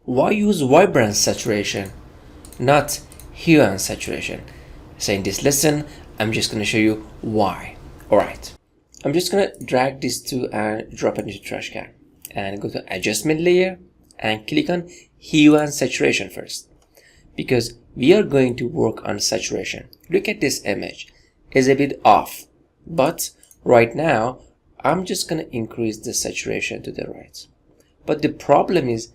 why use vibrance saturation, not hue and saturation? So in this lesson, I'm just going to show you why. Alright, I'm just going to drag this to and drop it into trash can and go to adjustment layer and click on hue and saturation first, because we are going to work on saturation. Look at this image, it's a bit off, but right now I'm just going to increase the saturation to the right. But the problem is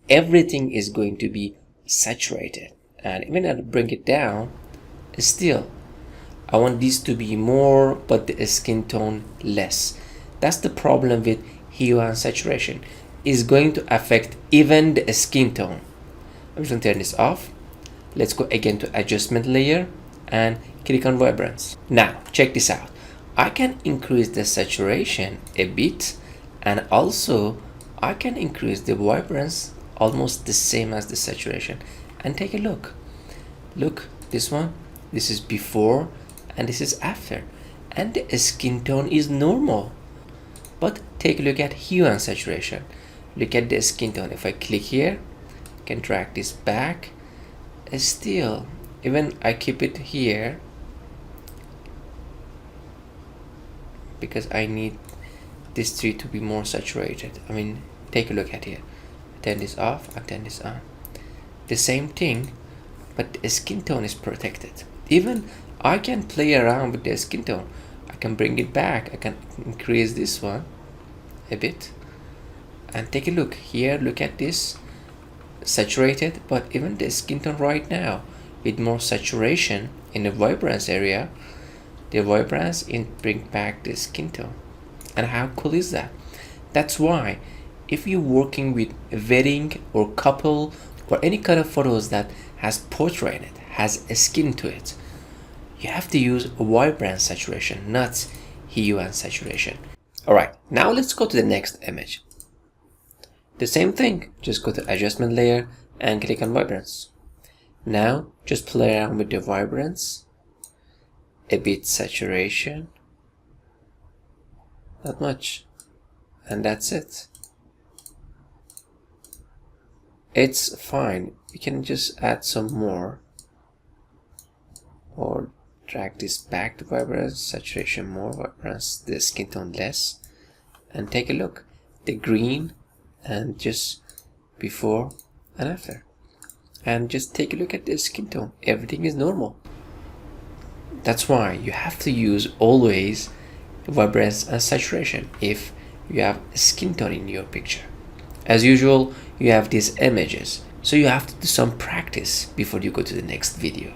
everything is going to be saturated, and even if I bring it down, still I want these to be more but the skin tone less. That's the problem with hue and saturation. Is going to affect even the skin tone. I'm just going to turn this off. Let's go again to adjustment layer and click on vibrance. Now check this out, I can increase the saturation a bit, and also I can increase the vibrance almost the same as the saturation. And take a look, this one, this is before and this is after, and the skin tone is normal. But take a look at hue and saturation. Look at the skin tone. If I click here, I can drag this back. Still, even I keep it here because I need this tree to be more saturated. I mean, take a look at here. Turn this off and turn this on. The same thing, but the skin tone is protected. Even I can play around with the skin tone. I can bring it back. I can increase this one a bit. And take a look here. Look at this, saturated, but even the skin tone right now with more saturation in the vibrance area, the vibrance bring back the skin tone. And how cool is that? That's why if you're working with a wedding or couple or any kind of photos that has portrait in it, has a skin to it, you have to use vibrance saturation, not hue and saturation. Alright, now let's go to the next image. The same thing, just go to adjustment layer and click on vibrance. Now just play around with the vibrance, a bit saturation, not much, and that's it. It's fine. We can just add some more or drag this back to vibrance, saturation more, vibrance, the skin tone less, and take a look, the green and just before and after, and just take a look at the skin tone. Everything is normal. That's why you have to use always vibrance and saturation if you have a skin tone in your picture. As usual, you have these images, so you have to do some practice before you go to the next video.